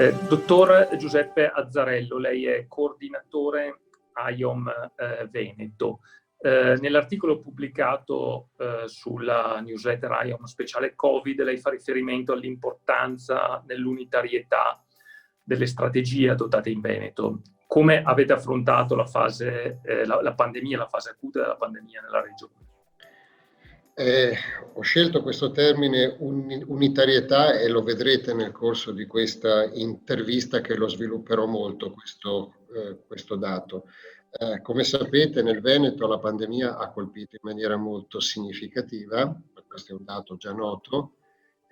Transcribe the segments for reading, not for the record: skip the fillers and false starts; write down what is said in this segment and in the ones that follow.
Dottor Giuseppe Azzarello, lei è coordinatore AIOM Veneto. Nell'articolo pubblicato sulla newsletter AIOM speciale Covid, lei fa riferimento all'importanza dell'unitarietà delle strategie adottate in Veneto. Come avete affrontato la fase, la pandemia, la fase acuta della pandemia nella regione? Ho scelto questo termine unitarietà e lo vedrete nel corso di questa intervista che lo svilupperò molto questo dato. Come sapete, nel Veneto la pandemia ha colpito in maniera molto significativa, questo è un dato già noto,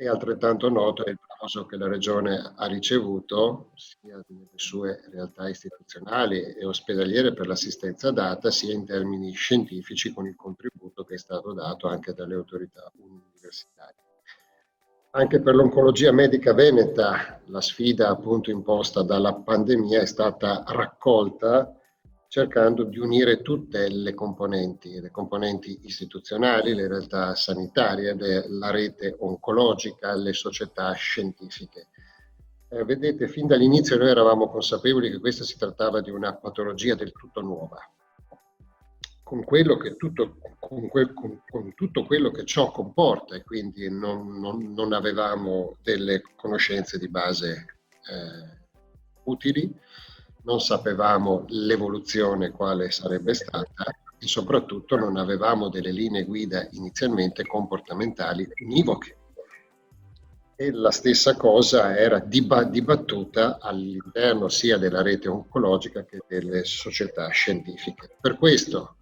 e altrettanto noto è il plauso che la Regione ha ricevuto sia nelle sue realtà istituzionali e ospedaliere per l'assistenza data, sia in termini scientifici con il contributo che è stato dato anche dalle autorità universitarie. Anche per l'oncologia medica veneta la sfida appunto imposta dalla pandemia è stata raccolta cercando di unire tutte le componenti istituzionali, le realtà sanitarie, la rete oncologica, le società scientifiche. Vedete, fin dall'inizio noi eravamo consapevoli che questa si trattava di una patologia del tutto nuova, con tutto quello che ciò comporta, e quindi non avevamo delle conoscenze di base utili. Non sapevamo l'evoluzione quale sarebbe stata e soprattutto non avevamo delle linee guida inizialmente comportamentali univoche. E la stessa cosa era dibattuta all'interno sia della rete oncologica che delle società scientifiche. Per questo,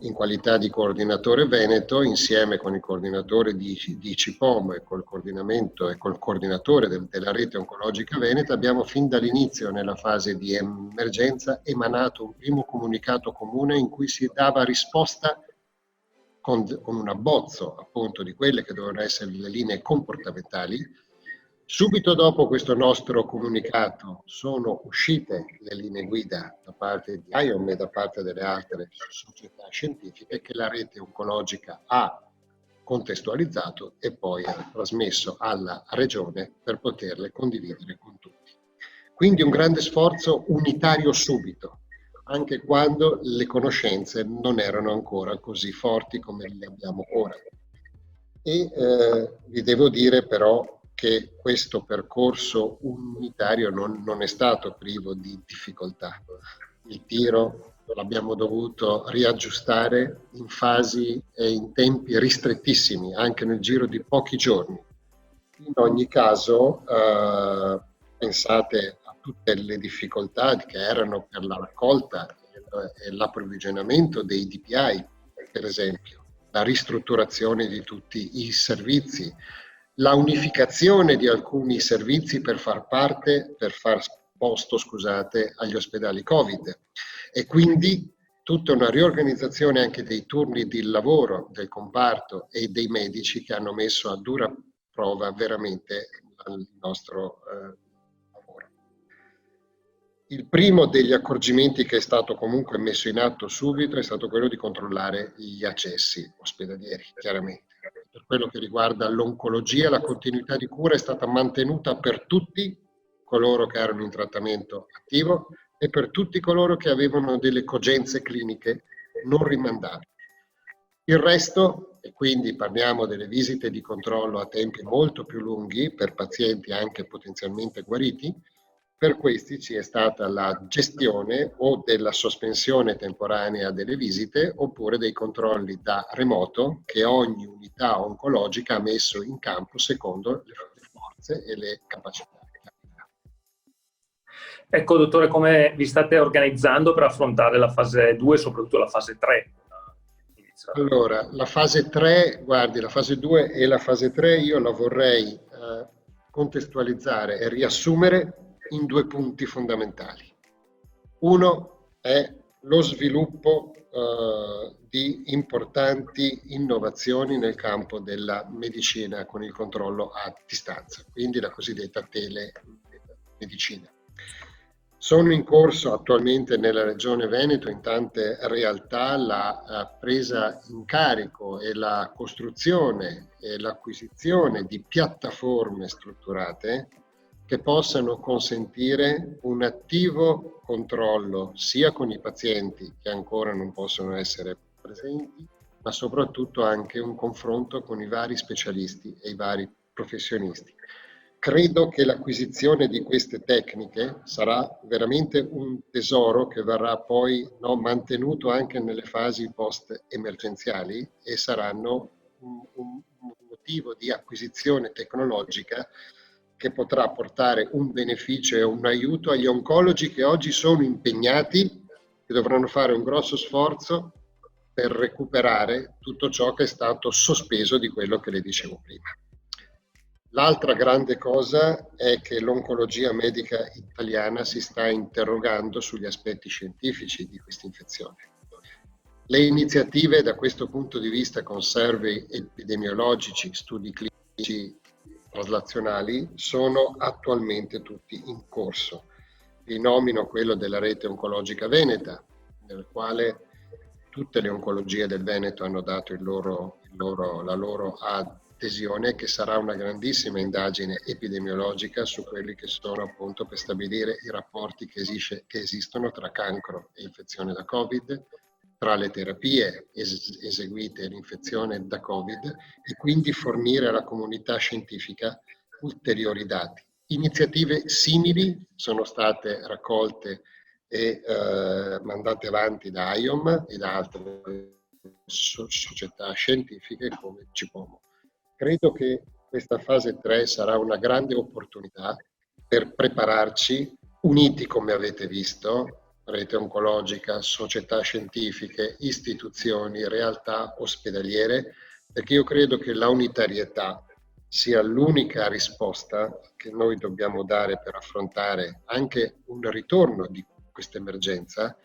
in qualità di coordinatore veneto, insieme con il coordinatore di CIPOM e col coordinamento e col coordinatore della rete oncologica veneta, abbiamo fin dall'inizio nella fase di emergenza emanato un primo comunicato comune in cui si dava risposta con un abbozzo appunto di quelle che dovevano essere le linee comportamentali. Subito dopo questo nostro comunicato sono uscite le linee guida da parte di AIOM e da parte delle altre società scientifiche che la rete oncologica ha contestualizzato e poi ha trasmesso alla regione per poterle condividere con tutti. Quindi un grande sforzo unitario subito, anche quando le conoscenze non erano ancora così forti come le abbiamo ora. E vi devo dire però che questo percorso unitario non è stato privo di difficoltà. Il tiro l'abbiamo dovuto riaggiustare in fasi e in tempi ristrettissimi, anche nel giro di pochi giorni. In ogni caso, pensate a tutte le difficoltà che erano per la raccolta e l'approvvigionamento dei DPI, per esempio, la ristrutturazione di tutti i servizi, la unificazione di alcuni servizi per far posto agli ospedali Covid e quindi tutta una riorganizzazione anche dei turni di lavoro del comparto e dei medici che hanno messo a dura prova veramente il nostro lavoro. Il primo degli accorgimenti che è stato comunque messo in atto subito è stato quello di controllare gli accessi ospedalieri, chiaramente. Per quello che riguarda l'oncologia, la continuità di cura è stata mantenuta per tutti coloro che erano in trattamento attivo e per tutti coloro che avevano delle cogenze cliniche non rimandabili. Il resto, e quindi parliamo delle visite di controllo a tempi molto più lunghi per pazienti anche potenzialmente guariti, per questi ci è stata la gestione o della sospensione temporanea delle visite oppure dei controlli da remoto che ogni unità oncologica ha messo in campo secondo le forze e le capacità. Ecco, dottore, come vi state organizzando per affrontare la fase 2 e soprattutto la fase 3? Allora, la fase 3, guardi, la fase 2 e la fase 3 io la vorrei contestualizzare e riassumere in due punti fondamentali. Uno è lo sviluppo di importanti innovazioni nel campo della medicina con il controllo a distanza, quindi la cosiddetta telemedicina. Sono in corso attualmente nella Regione Veneto in tante realtà la presa in carico e la costruzione e l'acquisizione di piattaforme strutturate che possano consentire un attivo controllo sia con i pazienti che ancora non possono essere presenti, ma soprattutto anche un confronto con i vari specialisti e i vari professionisti. Credo che l'acquisizione di queste tecniche sarà veramente un tesoro che verrà poi mantenuto anche nelle fasi post-emergenziali e saranno un motivo di acquisizione tecnologica che potrà portare un beneficio e un aiuto agli oncologi che oggi sono impegnati, che dovranno fare un grosso sforzo per recuperare tutto ciò che è stato sospeso di quello che le dicevo prima. L'altra grande cosa è che l'oncologia medica italiana si sta interrogando sugli aspetti scientifici di questa infezione. Le iniziative da questo punto di vista con survey epidemiologici, studi clinici traslazionali sono attualmente tutti in corso. Vi nomino quello della rete oncologica veneta, nel quale tutte le oncologie del Veneto hanno dato la loro adesione, che sarà una grandissima indagine epidemiologica su quelli che sono appunto per stabilire i rapporti che esistono tra cancro e infezione da Covid, tra le terapie eseguite all'infezione da Covid e quindi fornire alla comunità scientifica ulteriori dati. Iniziative simili sono state raccolte e mandate avanti da IOM e da altre società scientifiche come CIPOMO. Credo che questa fase 3 sarà una grande opportunità per prepararci, uniti come avete visto, rete oncologica, società scientifiche, istituzioni, realtà ospedaliere, perché io credo che la unitarietà sia l'unica risposta che noi dobbiamo dare per affrontare anche un ritorno di questa emergenza,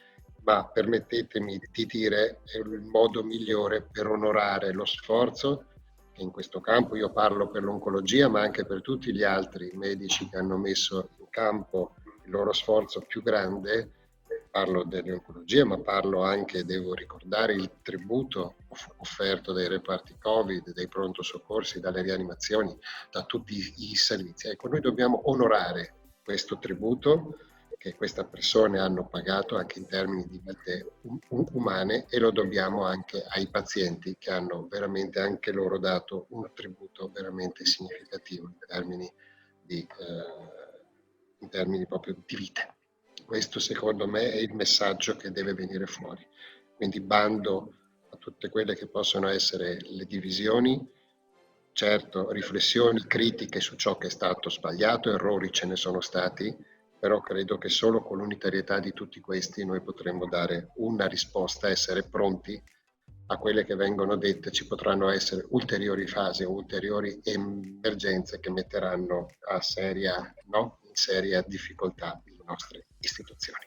ma permettetemi di dire è il modo migliore per onorare lo sforzo che in questo campo, io parlo per l'oncologia, ma anche per tutti gli altri medici che hanno messo in campo il loro sforzo più grande. Parlo dell'oncologia, ma parlo anche, devo ricordare, il tributo offerto dai reparti Covid, dai pronto soccorsi, dalle rianimazioni, da tutti i servizi. Ecco, noi dobbiamo onorare questo tributo che queste persone hanno pagato anche in termini di vite umane, e lo dobbiamo anche ai pazienti che hanno veramente anche loro dato un tributo veramente significativo in termini proprio di vite. Questo secondo me è il messaggio che deve venire fuori. Quindi bando a tutte quelle che possono essere le divisioni, certo riflessioni critiche su ciò che è stato sbagliato, errori ce ne sono stati, però credo che solo con l'unitarietà di tutti questi noi potremo dare una risposta, essere pronti a quelle che vengono dette. Ci potranno essere ulteriori fasi o ulteriori emergenze che metteranno in seria difficoltà le nostre istituzioni.